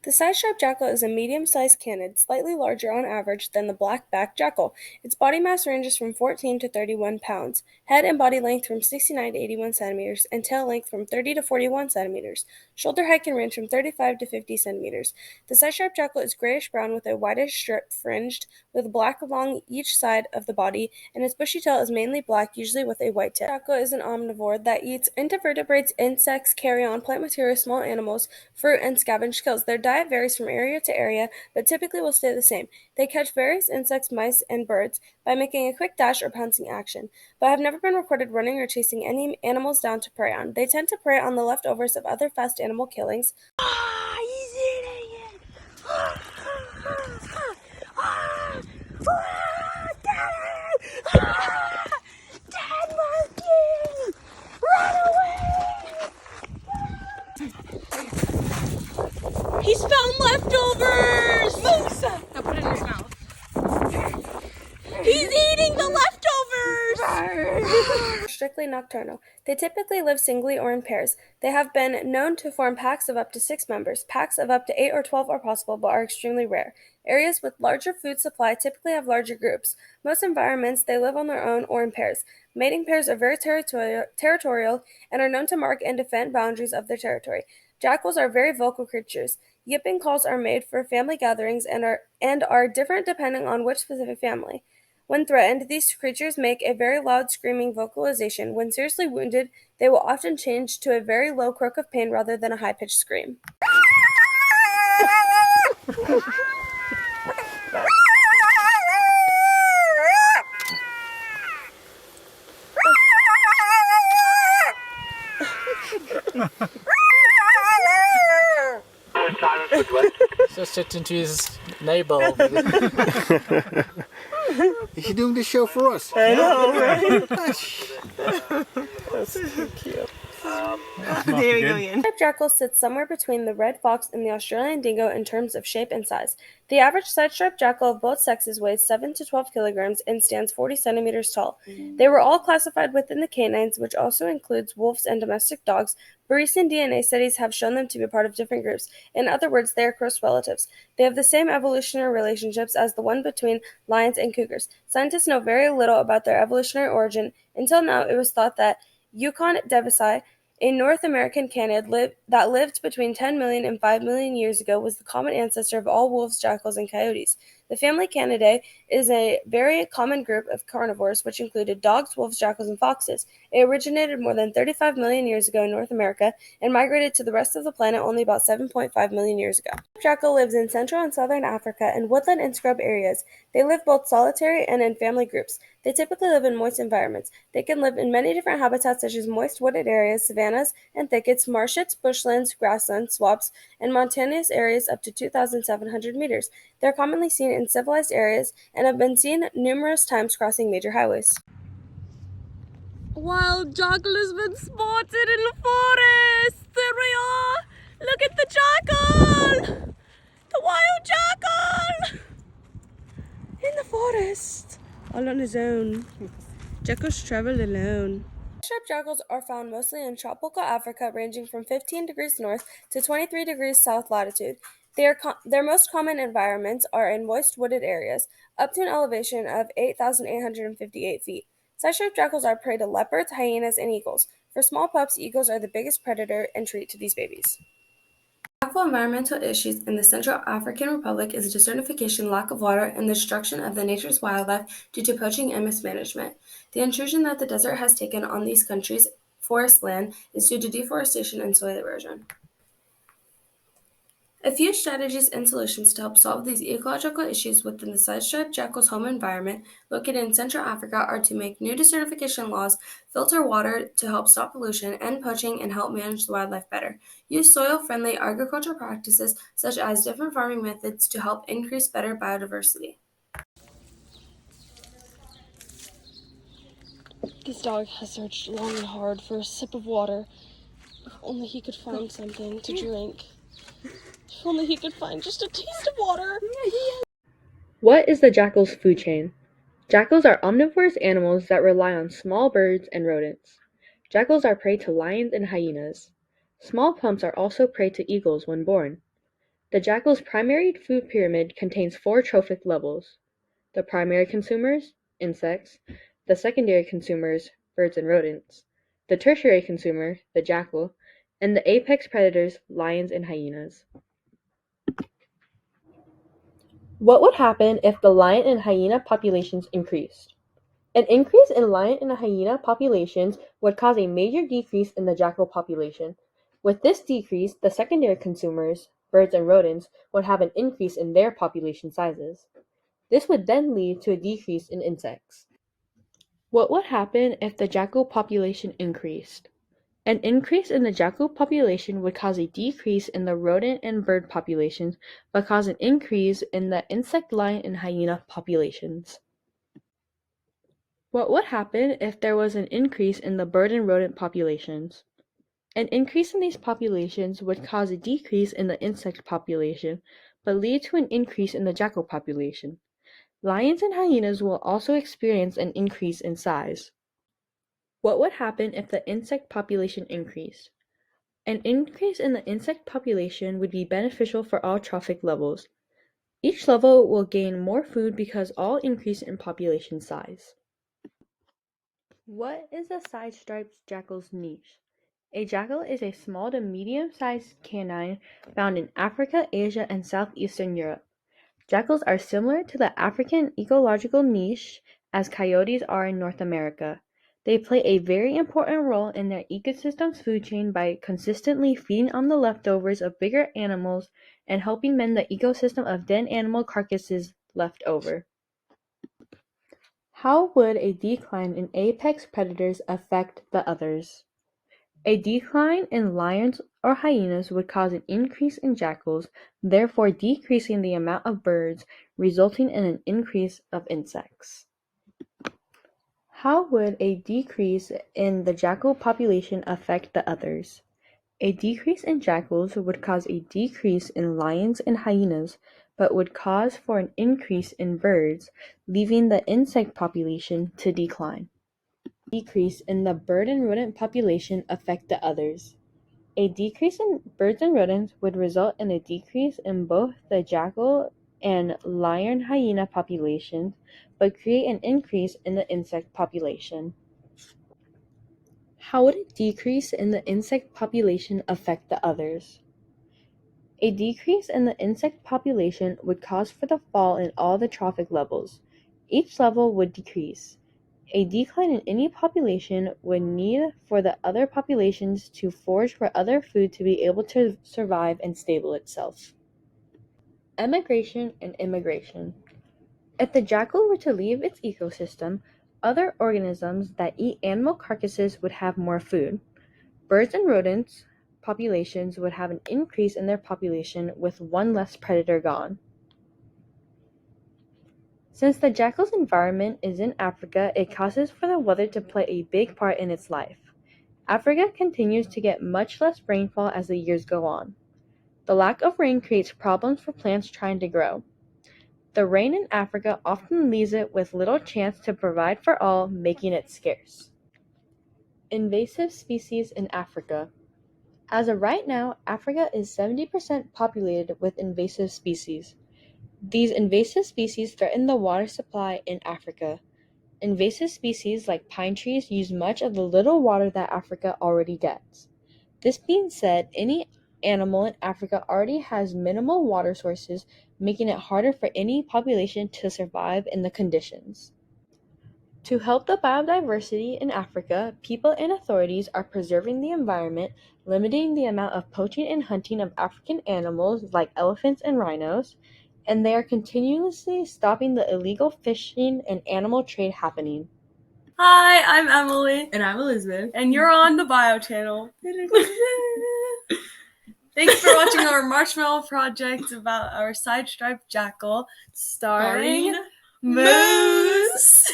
The side-striped jackal is a medium-sized canid, slightly larger on average than the black-backed jackal. Its body mass ranges from 14 to 31 pounds, head and body length from 69 to 81 centimeters, and tail length from 30 to 41 centimeters. Shoulder height can range from 35 to 50 centimeters. The side-striped jackal is grayish-brown with a whitish strip fringed with black along each side of the body, and its bushy tail is mainly black, usually with a white tip. The jackal is an omnivore that eats invertebrates, insects, carrion, plant material, small animals, fruit, and scavenged kills. Their diet varies from area to area, but typically will stay the same. They catch various insects, mice, and birds by making a quick dash or pouncing action, but have never been recorded running or chasing any animals down to prey on. They tend to prey on the leftovers of other fast animal killings. Ah, he's eating it! Ah, Dad! Ah, Dad monkey! Run away! He's found leftovers! Musa! Now put it in his mouth. He's eating the leftovers! Strictly nocturnal. They typically live singly or in pairs. They have been known to form packs of up to 6 members. Packs of up to 8 or 12 are possible, but are extremely rare. Areas with larger food supply typically have larger groups. Most environments, they live on their own or in pairs. Mating pairs are very territorial and are known to mark and defend boundaries of their territory. Jackals are very vocal creatures. Yipping calls are made for family gatherings and are different depending on which specific family. When threatened, these creatures make a very loud screaming vocalization. When seriously wounded, they will often change to a very low croak of pain rather than a high-pitched scream. Just sits into his neighbor over there. Is he doing this show for us? I know, right? That's so cute. There we go again. The jackal sits somewhere between the red fox and the Australian dingo in terms of shape and size. The average side-striped jackal of both sexes weighs 7 to 12 kilograms and stands 40 centimeters tall. They were all classified within the canines, which also includes wolves and domestic dogs, but recent DNA studies have shown them to be part of different groups. In other words, they are close relatives. They have the same evolutionary relationships as the one between lions and cougars. Scientists know very little about their evolutionary origin. Until now, it was thought that Yukon devisi, a North American canid that lived between 10 million and 5 million years ago, was the common ancestor of all wolves, jackals, and coyotes. The family Canidae is a very common group of carnivores, which included dogs, wolves, jackals, and foxes. It originated more than 35 million years ago in North America and migrated to the rest of the planet only about 7.5 million years ago. The jackal lives in Central and Southern Africa in woodland and scrub areas. They live both solitary and in family groups. They typically live in moist environments. They can live in many different habitats such as moist wooded areas, savannas and thickets, marshets, bushlands, grasslands, swamps, and mountainous areas up to 2,700 meters. They are commonly seen in civilized areas and have been seen numerous times crossing major highways. Wild jackal has been spotted in the forest. There we are. Look at the jackal. The wild jackal. In the forest. All on his own. Jackals travel alone. Striped jackals are found mostly in tropical Africa, ranging from 15 degrees north to 23 degrees south latitude. Their most common environments are in moist wooded areas, up to an elevation of 8,858 feet. Side-striped jackals are prey to leopards, hyenas, and eagles. For small pups, eagles are the biggest predator and treat to these babies. Impactful environmental issues in the Central African Republic is desertification, lack of water, and the destruction of the nature's wildlife due to poaching and mismanagement. The intrusion that the desert has taken on these countries' forest land is due to deforestation and soil erosion. A few strategies and solutions to help solve these ecological issues within the side-striped jackal's home environment located in Central Africa are to make new desertification laws, filter water to help stop pollution, end poaching, and help manage the wildlife better. Use soil-friendly agricultural practices such as different farming methods to help increase better biodiversity. This dog has searched long and hard for a sip of water. If only he could find something to drink. If only he could find just a taste of water. What is the jackal's food chain? Jackals are omnivorous animals that rely on small birds and rodents. Jackals are prey to lions and hyenas. Small pups are also prey to eagles when born. The jackal's primary food pyramid contains 4 trophic levels: the primary consumers, insects; the secondary consumers, birds and rodents; the tertiary consumer, the jackal; and the apex predators, lions and hyenas. What would happen if the lion and hyena populations increased? An increase in lion and hyena populations would cause a major decrease in the jackal population. With this decrease, the secondary consumers, birds and rodents, would have an increase in their population sizes. This would then lead to a decrease in insects. What would happen if the jackal population increased? An increase in the jackal population would cause a decrease in the rodent and bird populations, but cause an increase in the insect, lion, and hyena populations. What would happen if there was an increase in the bird and rodent populations? An increase in these populations would cause a decrease in the insect population, but lead to an increase in the jackal population. Lions and hyenas will also experience an increase in size. What would happen if the insect population increased? An increase in the insect population would be beneficial for all trophic levels. Each level will gain more food because all increase in population size. What is a side-striped jackal's niche? A jackal is a small to medium-sized canine found in Africa, Asia, and southeastern Europe. Jackals are similar to the African ecological niche as coyotes are in North America. They play a very important role in their ecosystem's food chain by consistently feeding on the leftovers of bigger animals and helping mend the ecosystem of dead animal carcasses left over. How would a decline in apex predators affect the others? A decline in lions or hyenas would cause an increase in jackals, therefore decreasing the amount of birds, resulting in an increase of insects. How would a decrease in the jackal population affect the others? A decrease in jackals would cause a decrease in lions and hyenas, but would cause for an increase in birds, leaving the insect population to decline. Decrease in the bird and rodent population affect the others. A decrease in birds and rodents would result in a decrease in both the jackal and lion hyena populations, but create an increase in the insect population. How would a decrease in the insect population affect the others? A decrease in the insect population would cause for the fall in all the trophic levels. Each level would decrease. A decline in any population would need for the other populations to forage for other food to be able to survive and stable itself. Emigration and immigration. If the jackal were to leave its ecosystem, other organisms that eat animal carcasses would have more food. Birds and rodents populations would have an increase in their population with one less predator gone. Since the jackal's environment is in Africa, it causes for the weather to play a big part in its life. Africa continues to get much less rainfall as the years go on. The lack of rain creates problems for plants trying to grow. The rain in Africa often leaves it with little chance to provide for all, making it scarce. Invasive species in Africa. As of right now, Africa is 70% populated with invasive species. These invasive species threaten the water supply in Africa. Invasive species like pine trees use much of the little water that Africa already gets. This being said, any animal in Africa already has minimal water sources, making it harder for any population to survive in the conditions. To help the biodiversity in Africa, people and authorities are preserving the environment, limiting the amount of poaching and hunting of African animals like elephants and rhinos, and they are continuously stopping the illegal fishing and animal trade happening. Hi, I'm Emily. And I'm Elizabeth. And you're on the Bio Channel. Thanks for watching our marshmallow project about our side-striped jackal, starring Moose.